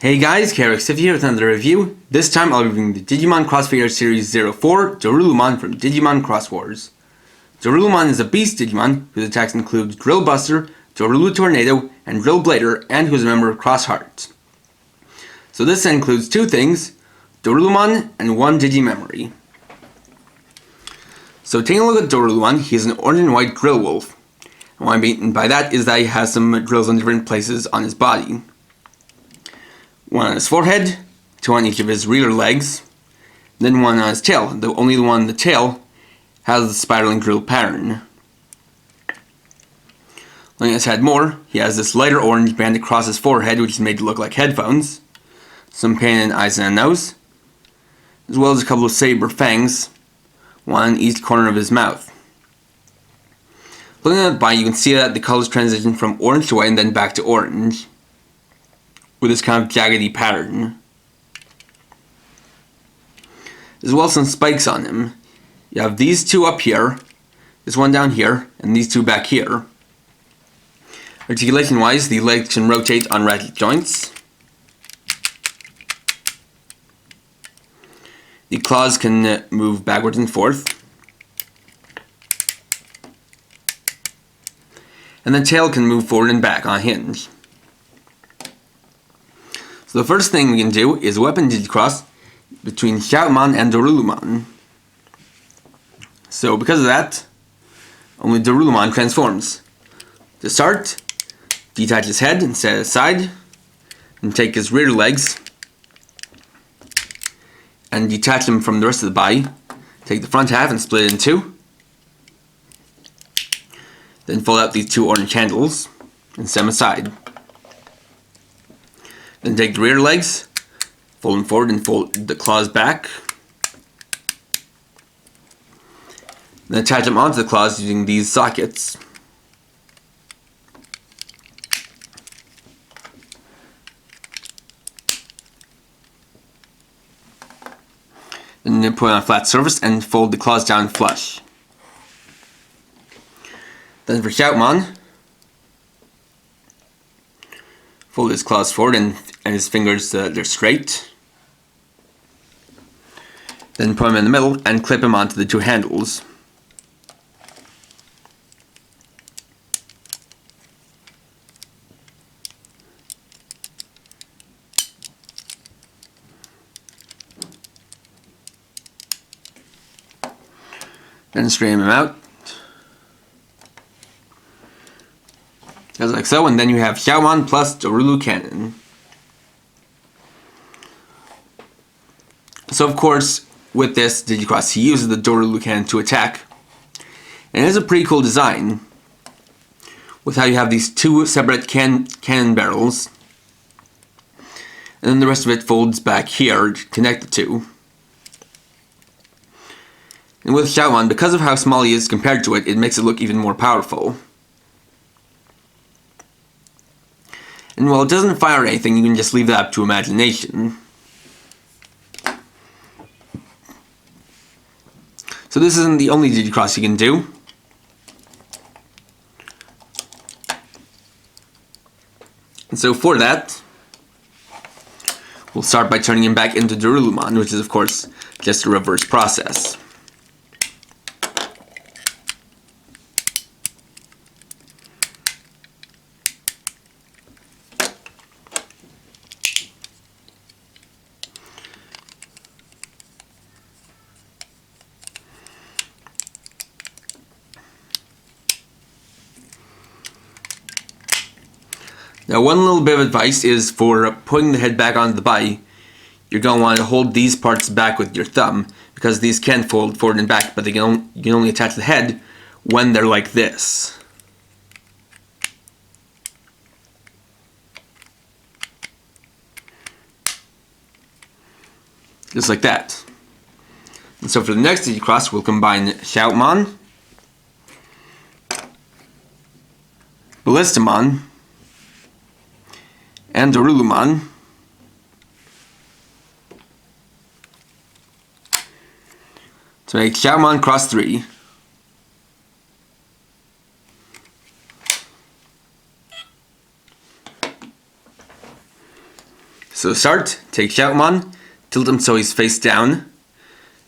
Hey guys, Xros here with another review. This time I'll be reviewing the Digimon Crossfader Series 04, Dorulumon from Digimon Cross Wars. Dorulumon is a beast Digimon whose attacks include Drill Buster, Dorulu Tornado, and Drill Blader, and who is a member of Cross Heart. So this includes two things, Dorulumon and one Digimemory. So taking a look at Dorulumon, he is an orange and white drill wolf. And what I mean by that is that he has some drills in different places on his body. One on his forehead, two on each of his rear legs, then one on his tail. Only the one on the tail has the spiraling drill pattern. Looking at his head more, he has this lighter orange band across his forehead which is made to look like headphones, some pain in eyes and a nose, as well as a couple of saber fangs, one on each corner of his mouth. Looking at the body, you can see that the colors transition from orange to white and then back to orange, with this kind of jaggedy pattern. As well as some spikes on him. You have these two up here, this one down here, and these two back here. Articulation wise, the legs can rotate on ratchet joints. The claws can move backwards and forth. And the tail can move forward and back on a hinge. So the first thing we can do is weapon DigiXros between Shoutmon and Dorulumon. So because of that, only Dorulumon transforms. To start, detach his head and set it aside, and take his rear legs and detach them from the rest of the body. Take the front half and split it in two. Then fold out these two orange handles and set them aside. Then take the rear legs, fold them forward and fold the claws back. Then attach them onto the claws using these sockets. Then put it on a flat surface and fold the claws down flush. Then for Shoutmon, fold his claws forward and his fingers, they're straight. Then put him in the middle and clip him onto the two handles. Then straighten him out. Just like so, and then you have Shoutmon plus Dorulu Cannon. So of course, with this DigiXros, he uses the Dorulu Cannon to attack. And it is a pretty cool design, with how you have these two separate cannon barrels. And then the rest of it folds back here to connect the two. And with Shoutmon, because of how small he is compared to it, it makes it look even more powerful. And while it doesn't fire anything, you can just leave that up to imagination. So this isn't the only DigiXros you can do. And so for that, we'll start by turning him back into Dorulumon, which is of course just a reverse process. Now one little bit of advice is for putting the head back onto the body, you're going to want to hold these parts back with your thumb, because these can fold forward and back, but you can only attach the head when they're like this. Just like that. And so for the next DigiXros, we'll combine Shoutmon, Ballistamon, and Dorulumon to make Charmon Cross 3. So to start, take Shoutmon, tilt him so he's face down,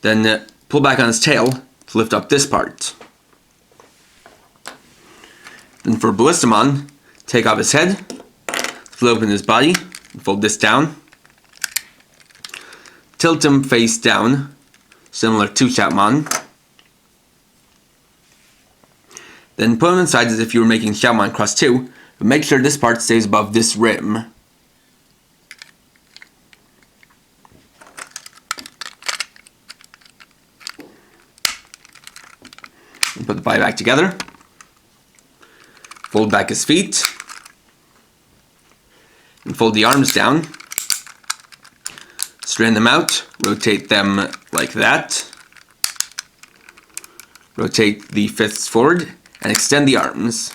then pull back on his tail to lift up this part. Then for Ballistamon, take off his head, split open his body, and fold this down. Tilt him face down, similar to Shoutmon. Then put him inside as if you were making Shoutmon Cross 2, but make sure this part stays above this rim. And put the body back together. Fold back his feet. And fold the arms down. Straighten them out. Rotate them like that. Rotate the fists forward and extend the arms.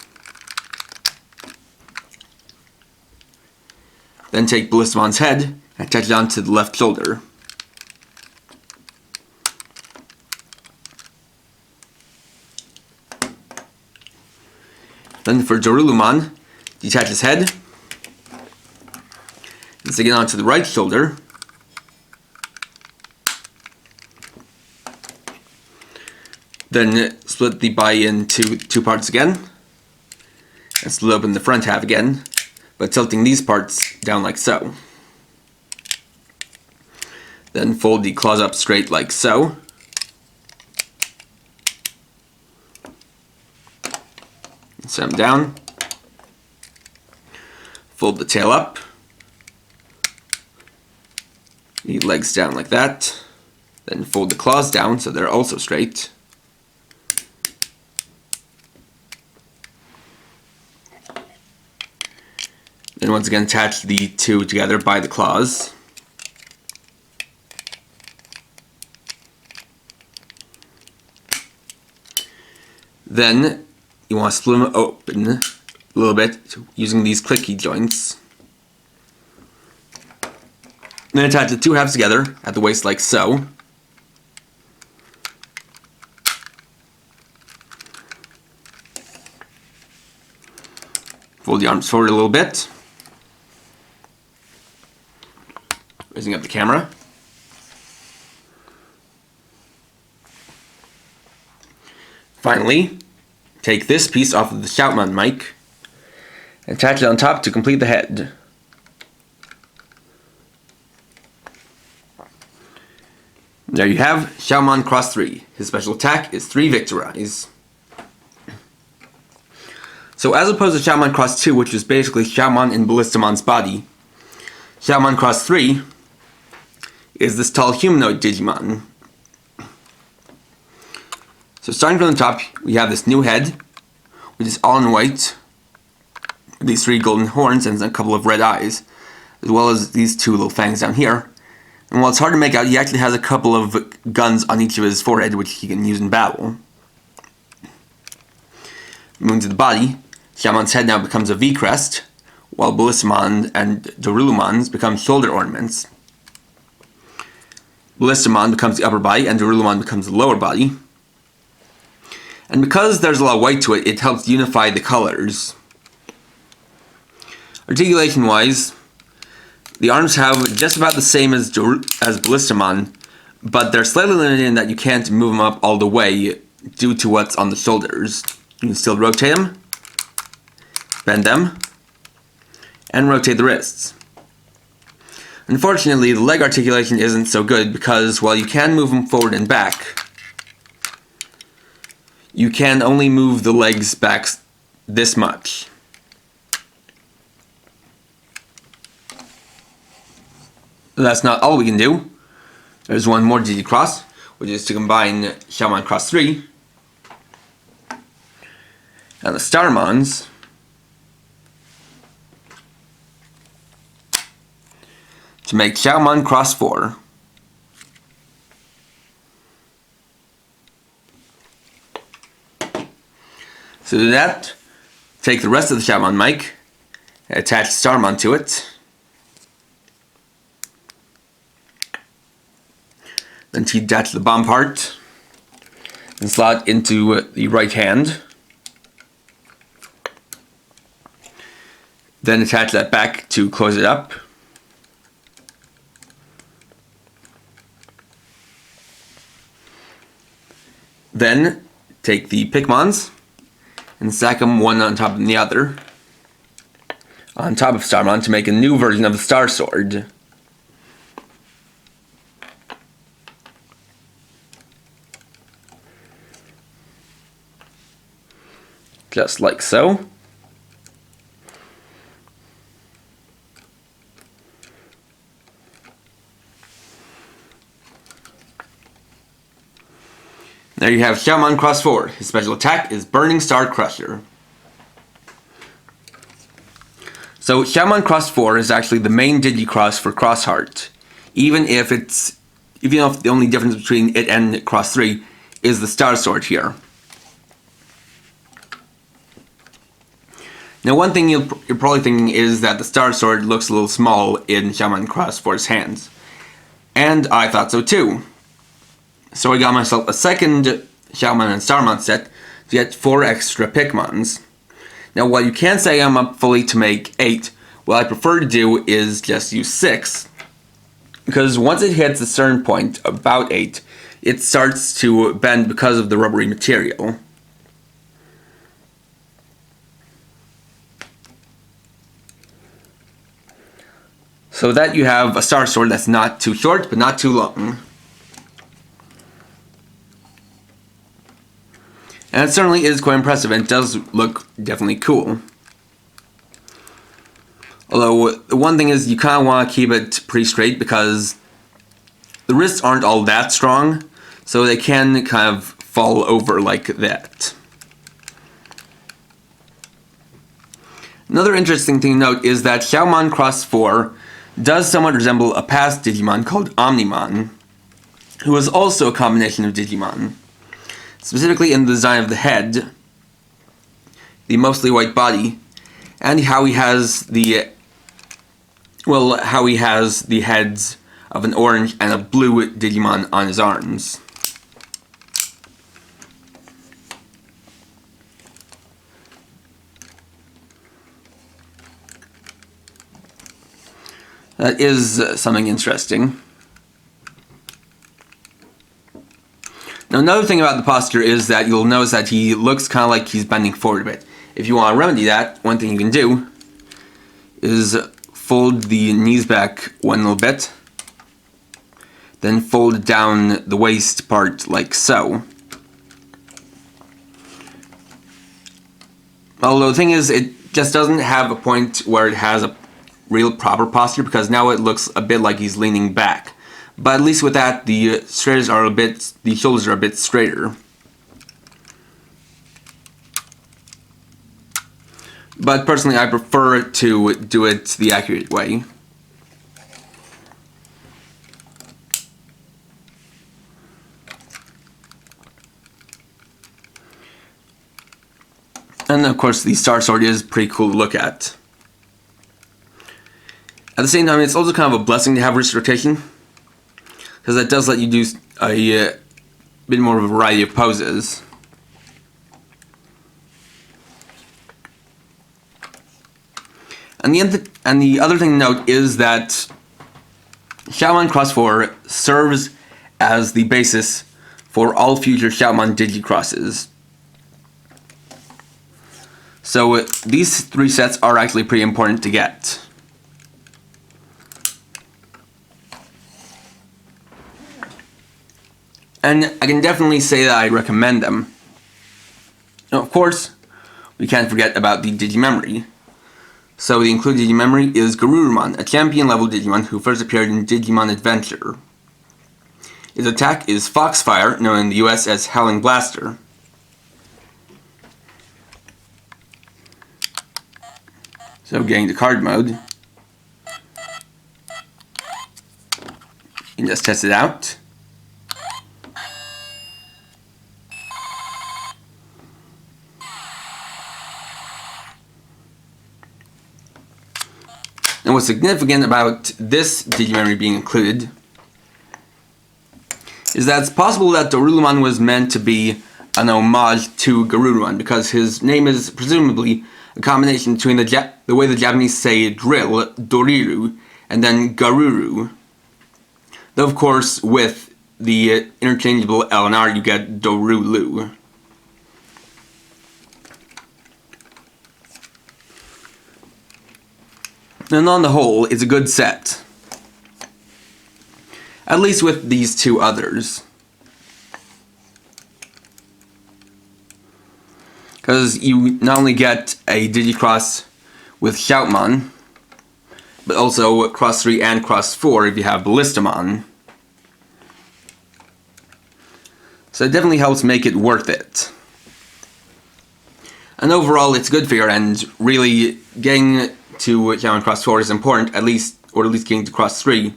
Then take Ballistamon's head and attach it onto the left shoulder. Then for Dorulumon, detach his head and stick it onto the right shoulder. Then split the body into two parts again and split open the front half again, but tilting these parts down like so. Then fold the claws up straight like so. Set them down. Fold the tail up. The legs down like that. Then fold the claws down so they're also straight. Then once again attach the two together by the claws. Then you want to split them open a little bit using these clicky joints. Then attach the two halves together at the waist like so. Fold the arms forward a little bit. Raising up the camera. Finally, take this piece off of the Shoutmon mic and attach it on top to complete the head. There you have Shoutmon Cross 3. His special attack is 3 Victorize. So as opposed to Shoutmon Cross 2, which is basically Shoutmon in Ballistamon's body, Shoutmon Cross 3 is this tall humanoid Digimon. So starting from the top, we have this new head, which is all in white, with these 3 golden horns and a couple of red eyes, as well as these 2 little fangs down here. And while it's hard to make out, he actually has a couple of guns on each of his forehead, which he can use in battle. Moving to the body, Shoutmon's head now becomes a V crest, while Ballistamon and Dorulumon's become shoulder ornaments. Ballistamon becomes the upper body, and Dorulumon becomes the lower body. And because there's a lot of white to it, it helps unify the colors. Articulation-wise, the arms have just about the same as Ballistamon, but they're slightly limited in that you can't move them up all the way due to what's on the shoulders. You can still rotate them, bend them, and rotate the wrists. Unfortunately, the leg articulation isn't so good because while you can move them forward and back, you can only move the legs back this much. That's not all we can do. There's one more DigiXros, which is to combine Shoutmon Cross 3 and the Starmons to make Shoutmon Cross 4. So to do that, take the rest of the Shoutmon mic, attach Starmon to it, then detach the bomb part and slot into the right hand. Then attach that back to close it up. Then take the Pikmons and stack them one on top of the other on top of Starmon to make a new version of the Star Sword. Just like so. There you have Shoutmon Cross 4. His special attack is Burning Star Crusher. So Shoutmon Cross 4 is actually the main DigiXros for Cross Heart, even if the only difference between it and Cross 3 is the Star Sword here. Now, one thing you're probably thinking is that the Star Sword looks a little small in Shoutmon Cross 4's hands, and I thought so too. So I got myself a second Shoutmon and Starmon set to get 4 extra Pikmons. Now, while you can say I'm up fully to make 8, what I prefer to do is just use 6. Because once it hits a certain point, about 8, it starts to bend because of the rubbery material. So that you have a Star Sword that's not too short, but not too long. And it certainly is quite impressive, and it does look definitely cool. Although, the one thing is you kind of want to keep it pretty straight because the wrists aren't all that strong, so they can kind of fall over like that. Another interesting thing to note is that Shoutmon Cross 4 does somewhat resemble a past Digimon called Omnimon, who is also a combination of Digimon. Specifically in the design of the head, the mostly white body, and how he has the heads of an orange and a blue Digimon on his arms. That is something interesting. Now, another thing about the posture is that you'll notice that he looks kind of like he's bending forward a bit. If you want to remedy that, one thing you can do is fold the knees back one little bit, then fold down the waist part like so. Although the thing is, it just doesn't have a point where it has a real proper posture because now it looks a bit like he's leaning back. But at least with that, the shoulders are a bit straighter. But personally, I prefer to do it the accurate way. And of course, the Star Sword is pretty cool to look at. At the same time, it's also kind of a blessing to have wrist rotation, because that does let you do a bit more of a variety of poses. And the other thing to note is that Shoutmon Cross 4 serves as the basis for all future Shoutmon DigiXroses. So these 3 sets are actually pretty important to get. And I can definitely say that I recommend them. Now, of course, we can't forget about the Digimemory. So the included Digimemory is Dorulumon, a champion-level Digimon who first appeared in Digimon Adventure. His attack is Foxfire, known in the US as Howling Blaster. So getting to card mode, you can just test it out. And what's significant about this Digimemory being included is that it's possible that Dorulumon was meant to be an homage to Garurumon, because his name is presumably a combination between the way the Japanese say drill, doriru, and then garuru. Though of course with the interchangeable LNR, you get Dorulumon. And on the whole, it's a good set. At least with these two others. Because you not only get a DigiXros with Shoutmon, but also Cross 3 and Cross 4 if you have Ballistamon. So it definitely helps make it worth it. And overall, it's a good figure, and really getting to Charmon Cross 4 is important, at least getting to Cross 3,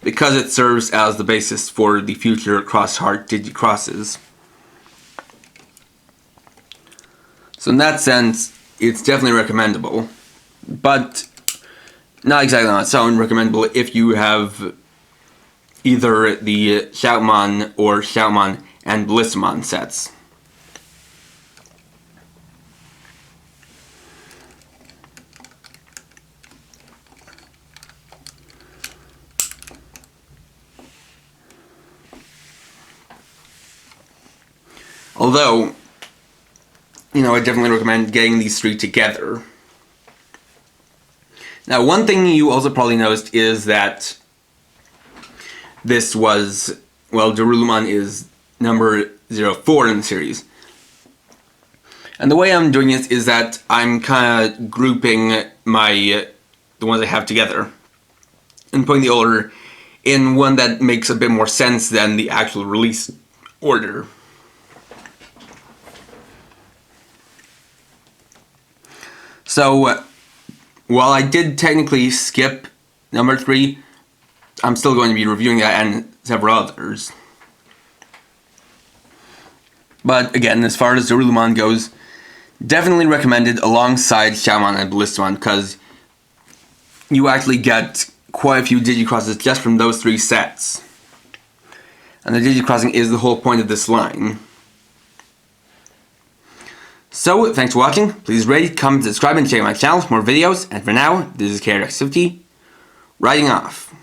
because it serves as the basis for the future Cross-Heart DigiXrosses. So in that sense, it's definitely recommendable, but not exactly on its own recommendable if you have either the Shoutmon or Shoutmon and Ballistamon sets. Although, I definitely recommend getting these three together. Now, one thing you also probably noticed is that this was, Dorulumon is number 04 in the series. And the way I'm doing it is that I'm kind of grouping the ones I have together and putting the order in one that makes a bit more sense than the actual release order. So, while I did technically skip number 3, I'm still going to be reviewing that and several others. But again, as far as Dorulumon goes, definitely recommended alongside Shoutmon and Ballistamon, because you actually get quite a few DigiXrosses just from those 3 sets. And the DigiXrossing is the whole point of this line. So, thanks for watching. Please rate, comment, subscribe, and check out my channel for more videos. And for now, this is KRX50, writing off.